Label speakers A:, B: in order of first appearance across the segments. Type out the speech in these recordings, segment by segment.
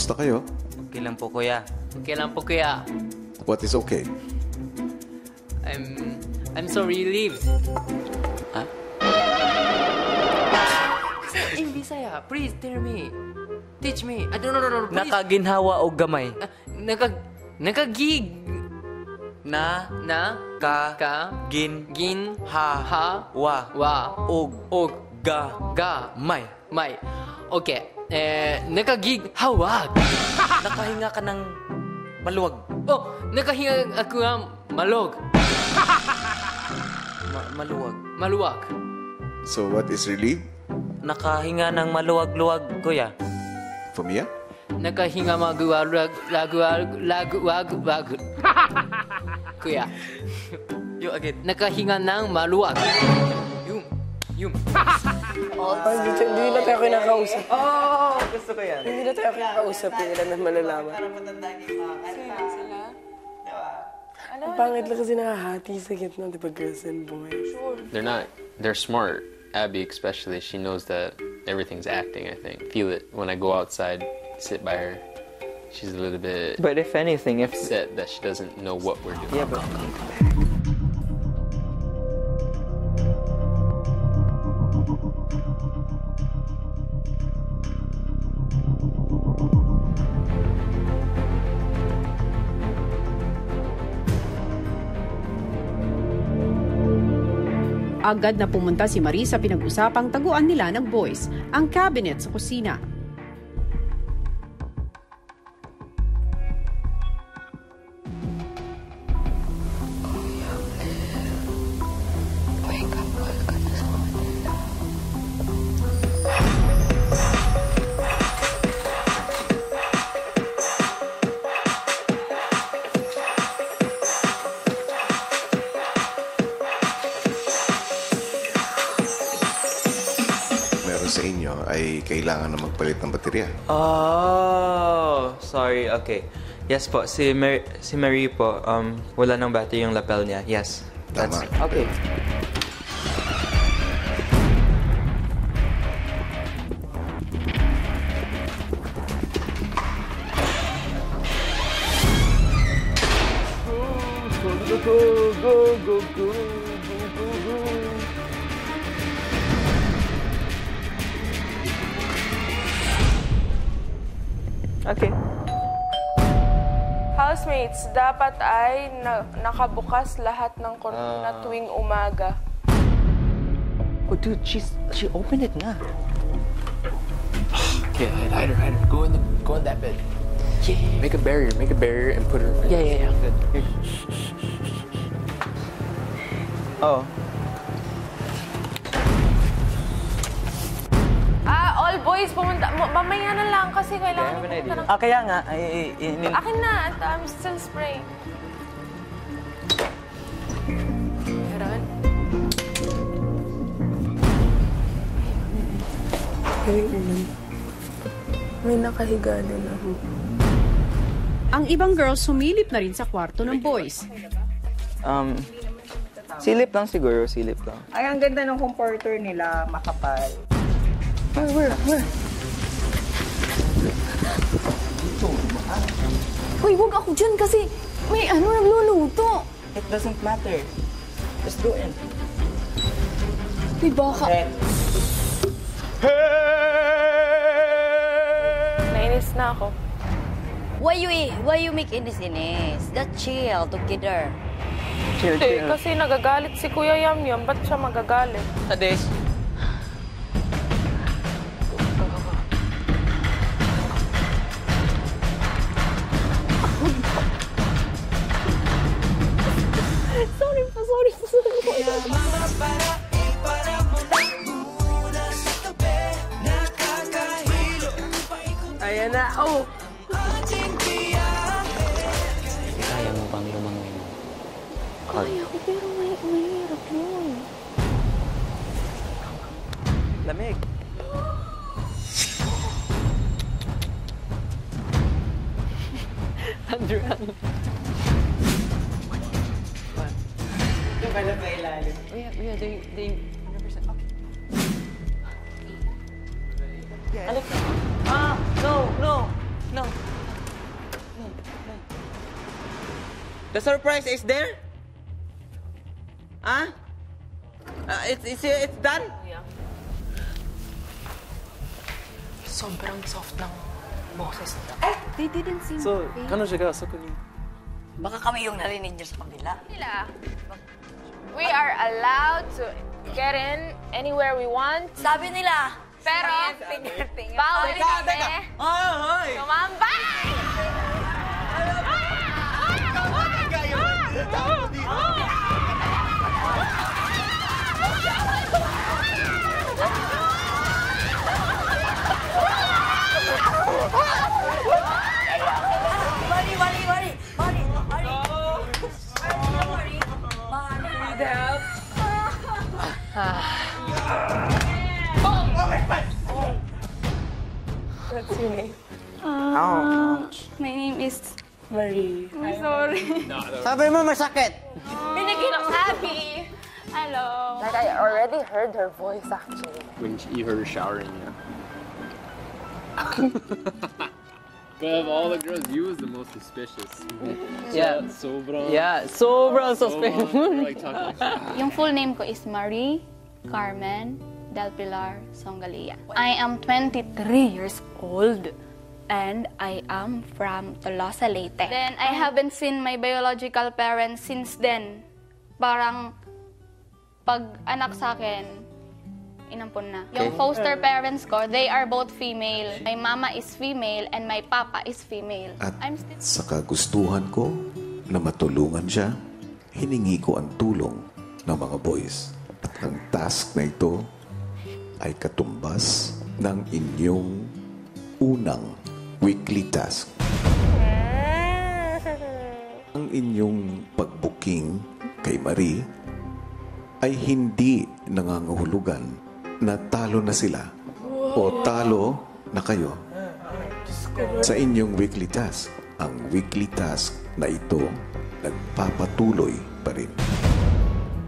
A: Kamusta kayo?
B: Okay lang po, kuya.
C: Okay lang po, kuya.
A: What is okay?
C: I'm so relieved.
B: Ha?
C: In Bisaya, please tell me. Teach me. No, please.
B: Nakaginhawa o gamay?
C: Nakagig.
B: Na
C: Ka.
B: gin
C: Gin.
B: ha wa
C: Og.
B: ga may.
C: May. Okay. Nakagig. Hawag.
B: Nakahinga ka ng maluwag.
C: Oh, nakahinga ako ng malog.
B: Maluwag.
C: Maluwag.
A: So what is relief?
B: Nakahinga ng maluwag-luwag, kuya.
A: Fumia?
C: Nakahinga maguwag. Kuya.
B: Yo, again.
C: Nakahinga ng maluwag. Yung.
D: Hindi na tayo kinakausap.
B: Gusto ko yan.
D: Hindi na tayo kinakausap. Hindi na malalaman.
E: Sila?
D: Ang pangit lang kasi nakahati sa gitna, di ba, girls and boys?
F: They're smart. Abby especially, she knows that everything's acting, I think. Feel it when I go outside, sit by her. She's a little bit
G: But if anything, if
F: upset that she doesn't know what we're doing.
G: yeah, but
H: Agad na pumunta si Marie sa pinag-usapang taguan nila ng boys, ang cabinet sa kusina.
A: Sa inyo ay kailangan na magpalit ng baterya.
G: oh, sorry. Okay. Yes po, si Marie po, wala nang battery yung lapel niya. Yes.
A: Tama.
G: Okay. Go. Okay.
E: Housemates, dapat ay nakabukas lahat ng kortina tuwing umaga.
G: Oh, dude, she opened it na.
F: Okay, hide her. Go in that bed.
G: Yeah.
F: Make a barrier and put her.
G: Yeah. Good. Here. Oh.
E: All boys, pumunta. Mamaya na lang kasi
G: I
E: kailangan
G: have an
E: pumunta
G: idea.
E: ng...
G: Kaya nga,
E: Akin na, I'm still spraying. Meron?
D: May nakahiga din ako.
H: Ang ibang girls sumilip na rin sa kwarto ng boys.
G: Silip lang siguro, silip lang.
I: Ay, ang ganda ng comforter nila, makapal.
G: Where?
E: Uy, huwag ako dyan kasi may nagluluto.
G: It doesn't matter. Just go in.
E: Uy, baka... Nainis na ako.
J: Why you make inis-inis? Just chill together.
G: Chill.
E: Kasi nagagalit si Kuya Yamyam. Ba't siya magagalit?
B: Ades.
E: Sorry po.
D: Ayan na. Oh!
F: Kaya mo bang lumangoy mo?
E: Kaya ko, pero mahirap yun.
G: Lamig.
C: Andrew.
I: Yung pala sa ilalim.
C: Yeah, they 100%. Okay.
G: Alexa. No.
B: No. The surprise is there? Huh? It's done?
D: Sobrang soft ng boses niya.
J: They didn't seem
K: Baka kami yung narinig niyo sa kabila.
E: We are allowed to get in anywhere we want.
K: Sabi nila,
E: Pero, bawal kami tumambay!
D: What's your name?
E: My name is...
D: Marie.
E: I'm sorry.
B: Sabi mo masakit.
E: Binigyan ako happy. Hello. Like, I already heard her voice, actually.
F: When you heard her showering, yeah. But of all the girls, you was the most suspicious.
B: Yeah.
F: Sobrang.
B: Yeah, sobrang suspicious.
F: Like talking like
E: Yung full name ko is Marie Carmen Del Pilar Songalia. I am 23 years old and I am from Tolosa, Leyte. Then I haven't seen my biological parents since then. Parang pag anak sa akin, inampun na. Yung foster parents ko, they are both female. My mama is female and my papa is female.
A: At
E: I'm still...
A: sa kagustuhan ko na matulungan siya, hiningi ko ang tulong ng mga boys. At ang task na ito ay katumbas ng inyong unang weekly task. Ang inyong pagbooking kay Marie ay hindi nangangahulugan na talo na sila o talo na kayo sa inyong weekly task. Ang weekly task na ito nagpapatuloy pa rin.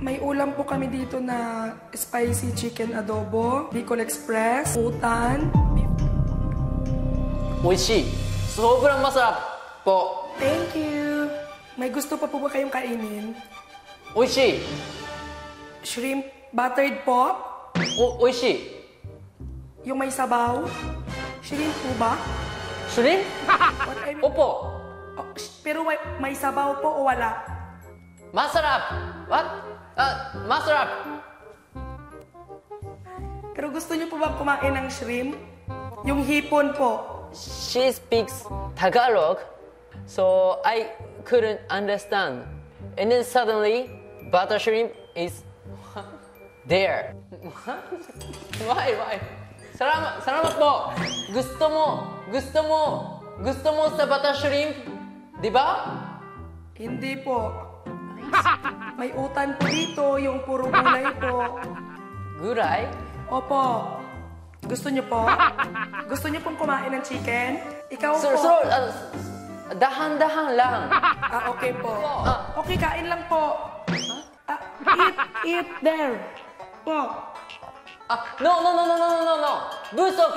L: May ulam po kami dito na spicy chicken adobo, Bicol Express, utan.
B: Oishi. Sobrang masarap po.
L: Thank you. May gusto pa po ba kayong kainin?
B: Oishi.
L: Shrimp buttered po.
B: Oishi.
L: Yung may sabaw. Shrimp po ba?
B: Shrimp?
L: What I mean-
B: Opo.
L: Oh, pero may sabaw po o wala?
B: Masarap. What? Masarap.
L: Pero gusto niyo po ba kumain ng shrimp? Yung hipon po.
B: She speaks Tagalog, so I couldn't understand. And then suddenly, butter shrimp is there. Why? Salamat po. Gusto mo sa butter shrimp, di ba?
L: Hindi po. May utan po dito, yung puro gulay po.
B: Gulay?
L: Opo. Gusto niyo po? Gusto niyo pong kumain ng chicken? Ikaw
B: Sir,
L: po.
B: dahan-dahan lang.
L: Okay po. Okay, kain lang po. Eat there. Po.
B: No. Busog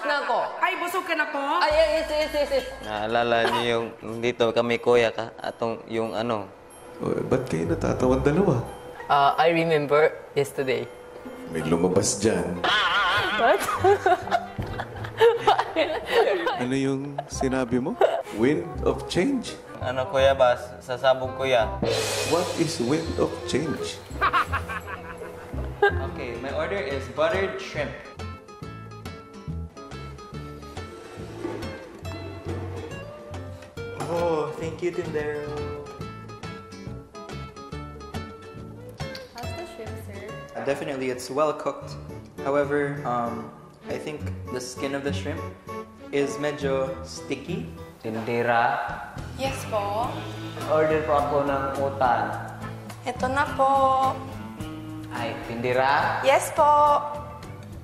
B: na ako.
L: Ay, busog ka na po?
B: Ay, yes.
G: Naalala niyo yung dito kami kuya ka atong yung ano.
A: Ba't kayo natatawan dalawa?
B: I remember yesterday.
A: May lumabas dyan.
B: What?
A: Ano yung sinabi mo? Wind of change?
G: Ano kuya ba? Sasabog kuya.
A: What is wind of change?
G: Okay, my order is buttered shrimp. Oh, thank you, Tindero.
E: How's the shrimp, sir?
G: Definitely, it's well cooked. However, I think the skin of the shrimp is medyo sticky.
B: Tindira,
E: Yes po.
B: order po ako ng utan.
E: Ito na po.
B: Ay, Tindira.
E: Yes po.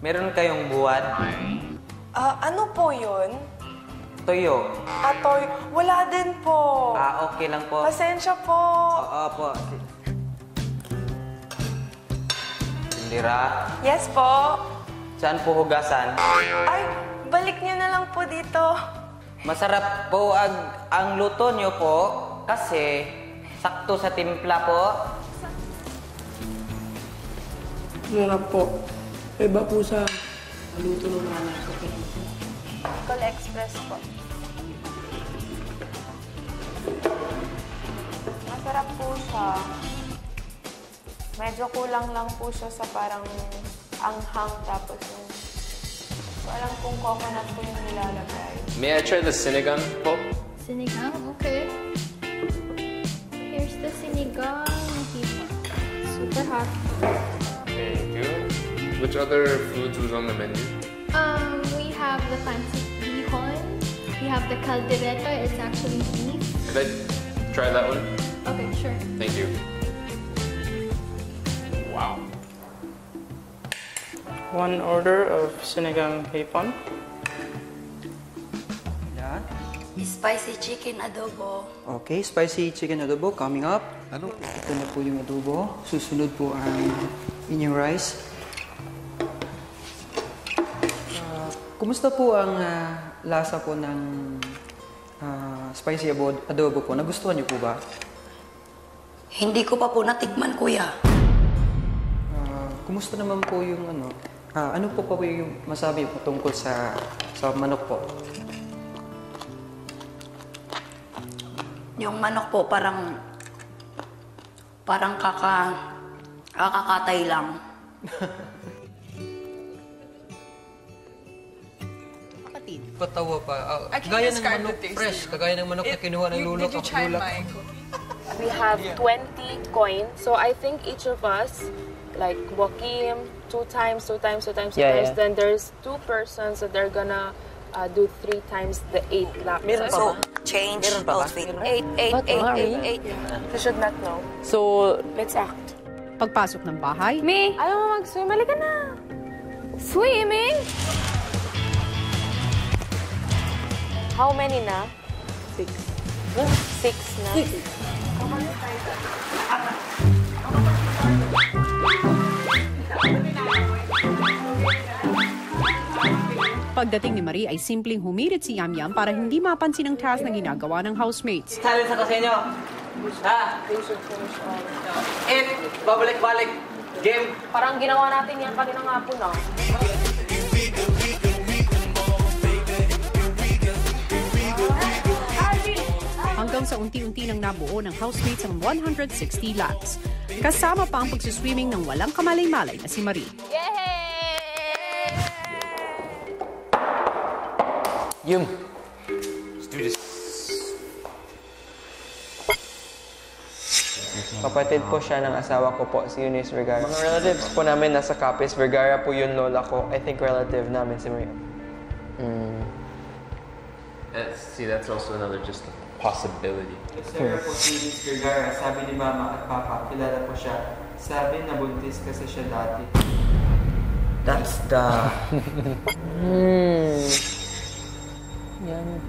G: Meron kayong buwan?
E: Ano po yun?
G: Toyo.
E: Atoy, wala din po.
G: Okay lang po.
E: Pasensya po.
G: Oo po. Tindira,
E: Yes po.
G: saan po hugasan?
E: Ay, balik niyo na lang po dito.
B: Masarap po ang luto nyo po kasi sakto sa timpla po.
D: Sarap po. Iba po sa luto ng nanay ko.
E: Bicol Express po. Masarap po siya. Medyo kulang lang po siya sa parang anghang tapos yung parang kung coconut po yung nilalagay.
F: May I try the sinigang po?
E: Sinigang? Okay. Here's the sinigang. Super hot.
F: Thank you. Which other foods was on the menu?
E: We have the fancy bihon. We have the caldereta. It's actually beef.
F: Could I try that one?
E: Okay, sure.
F: Thank you. Wow.
I: 1 order of sinigang hipon.
K: Yan. Spicy chicken adobo.
I: Okay, spicy chicken adobo coming up.
A: Ano?
I: Ito na po yung adobo. Susunod po ang inyong rice. Kumusta po ang lasa po ng spicy adobo po? Nagustuhan niyo po ba?
K: Hindi ko pa po natikman, kuya.
I: Kumusta naman po yung ano po pa po yung masabi po tungkol sa manok po?
K: Yung manok po parang kakakatay lang.
I: Patawa pa. Gaya ng manok fresh, kagaya ng manok na kinuha ng lulok.
M: We have 20 coins, so I think each of us, like Joaquim, two times.
B: Yeah.
M: Then there's 2 persons that they're gonna do 3 times the 8 laps.
K: So, change outfit. 8.
M: You should not know.
C: So,
M: Let's act.
H: Pagpasok ng bahay,
E: Me? Ayaw mo mag-swim? Halika na. Swimming?
M: How many na? 6. 6 na.
H: pagdating ni Marie ay simpleng humirit si Yamyam para hindi mapansin ang task na ginagawa ng housemates.
B: Challenge ako sa inyo. Ha? Babalik-balik. Game.
M: Parang ginawa natin yan kanina nga po na.
H: Hanggang sa unti-unti nang nabuo ng housemates ang 160 laps. Kasama pa ang pagsiswimming ng walang kamalay-malay na si Marie.
G: Yum. Let's do this. Kapatid po siya ng asawa ko po, si Eunice Vergara. Mga relatives po namin nasa Capiz. Vergara po yung lola ko. I think relative namin si Maria.
F: See, that's also another just possibility.
G: Sarah po si Eunice Vergara. Sabi ni Mama at Papa, kilala po siya. Sabi na buntis kasi siya dati.
B: That's the...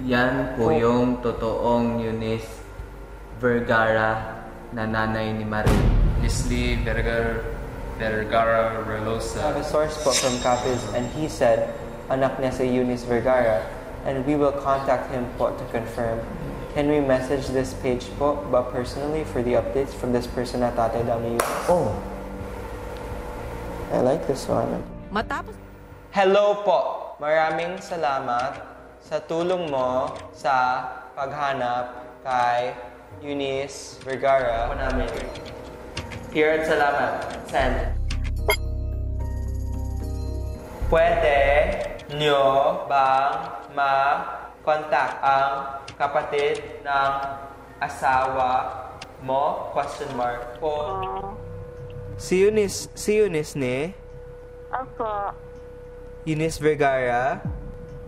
B: Yan po yung totoong Eunice Vergara na nanay ni Marie.
F: Leslie Vergara Relosa.
G: I have a source po from Capiz and he said, anak niya si Eunice Vergara and we will contact him po to confirm. Can we message this page po ba personally for the updates from this person na tatay daw ni Eunice? Oh, I like this one.
H: Matapos...
G: Hello po! Maraming salamat sa tulong mo sa paghanap kay Eunice Vergara po namin. Here at salamat. Send. Pwede nyo bang ma-contact ang kapatid ng asawa mo? Question mark po. Si Eunice ni?
N: Opo.
G: Eunice Vergara?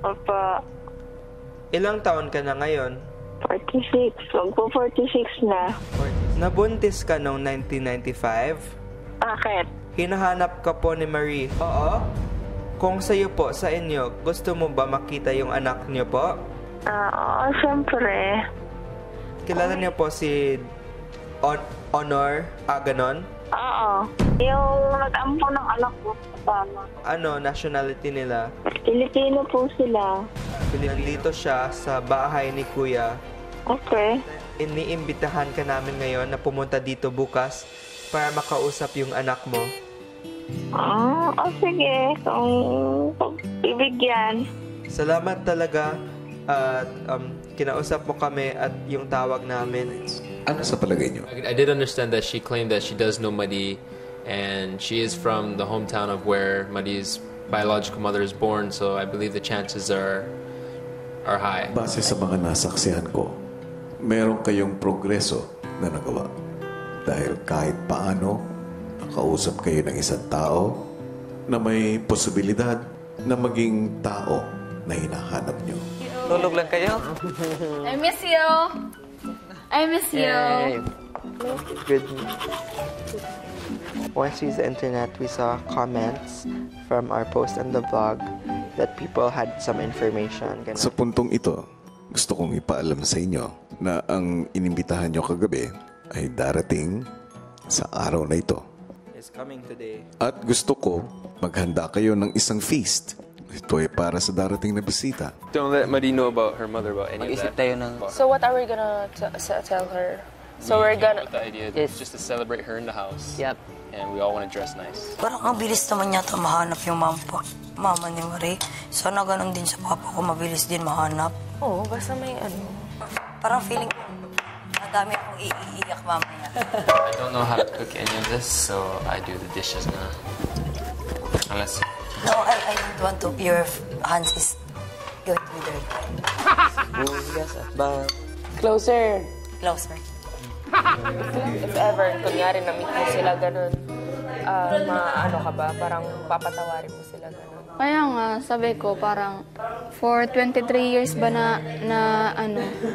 N: Opo.
G: Ilang taon ka na ngayon?
N: 46. Magpo-46 na.
G: Nabuntis ka noong 1995?
N: Bakit?
G: Hinahanap ka po ni Marie. Oo? Kung sa'yo po, sa inyo, gusto mo ba makita yung anak niyo po?
N: Oo, siyempre.
G: Kilala niyo po si Honor Aganon?
N: Oo. Yung nag-ampo ng anak ko. Tama.
G: Ano nationality nila?
N: Pilipino po sila.
G: Nandito siya sa bahay ni Kuya.
N: Okay.
G: Iniimbitahan ka namin ngayon na pumunta dito bukas para makausap yung anak mo.
N: Sige. Kung ibigyan.
G: Salamat talaga at kinausap mo kami at yung tawag namin.
A: Ano sa palagay niyo?
F: I did understand that she claimed that she does know Madi, and she is from the hometown of where Madi's biological mother is born, so I believe the chances are high.
A: Base sa mga nasaksihan ko, meron kayong progreso na nagawa. Dahil kahit paano, nakausap kayo ng isang tao na may posibilidad na maging tao na hinahanap nyo.
G: Tulog lang kayo?
E: I miss you. I miss you.
G: Yay. Good. Once we used the internet, we saw comments from our post on the vlog that people had some information.
A: Sa puntong ito, gusto kong ipaalam sa inyo na ang inimbitahan nyo kagabi ay darating sa araw na ito.
G: Is coming today.
A: At gusto ko maghanda kayo ng isang feast. Ito ay para sa darating na bisita.
F: Don't let Madi know about her mother, about any of that.
M: So what are we gonna tell her? So we're gonna...
F: The idea is just to celebrate her in the house.
C: Yep.
F: And we all want to dress nice.
K: Parang ang bilis naman yata mahanap yung mama ni Marie. Sana ganun din sa papa ko, mabilis din mahanap.
M: Oo, basta may ano.
K: Parang feeling ko, madami akong iiyak mamaya.
F: I don't know how to cook any of this, so I do the dishes na. Unless...
K: No, I don't want to. Your hands is going to be dirty.
M: Closer.
K: Closer.
M: If ever, kunyari na-meet mo sila ganun, ano ka ba? Parang papatawarin mo sila ganun.
E: Kaya nga, sabi ko, parang for 23 years ba na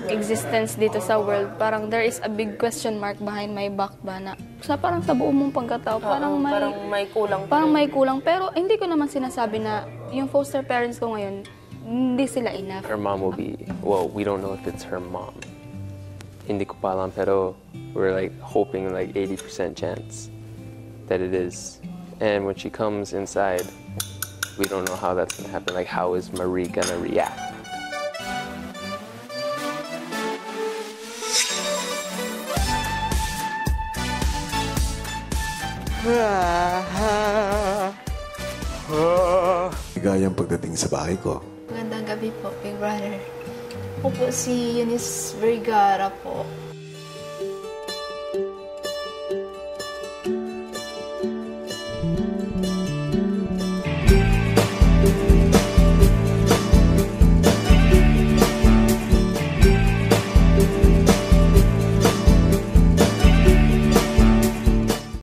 E: existence dito sa world, parang there is a big question mark behind my back ba na parang sa buong mong pagkatao, parang
M: may kulang.
E: Parang may kulang. Pero hindi ko naman sinasabi na yung foster parents ko ngayon, hindi sila enough.
F: Her mom will be, well, we don't know if it's her mom. Hindi ko pa alam, pero we're like hoping like 80% chance that it is. And when she comes inside, we don't know how that's gonna happen. Like, how is Marie gonna react?
A: Ligayang pagdating sa bahay ko.
E: Magandang gabi po, Big Brother. Ako po si Eunice Vergara po.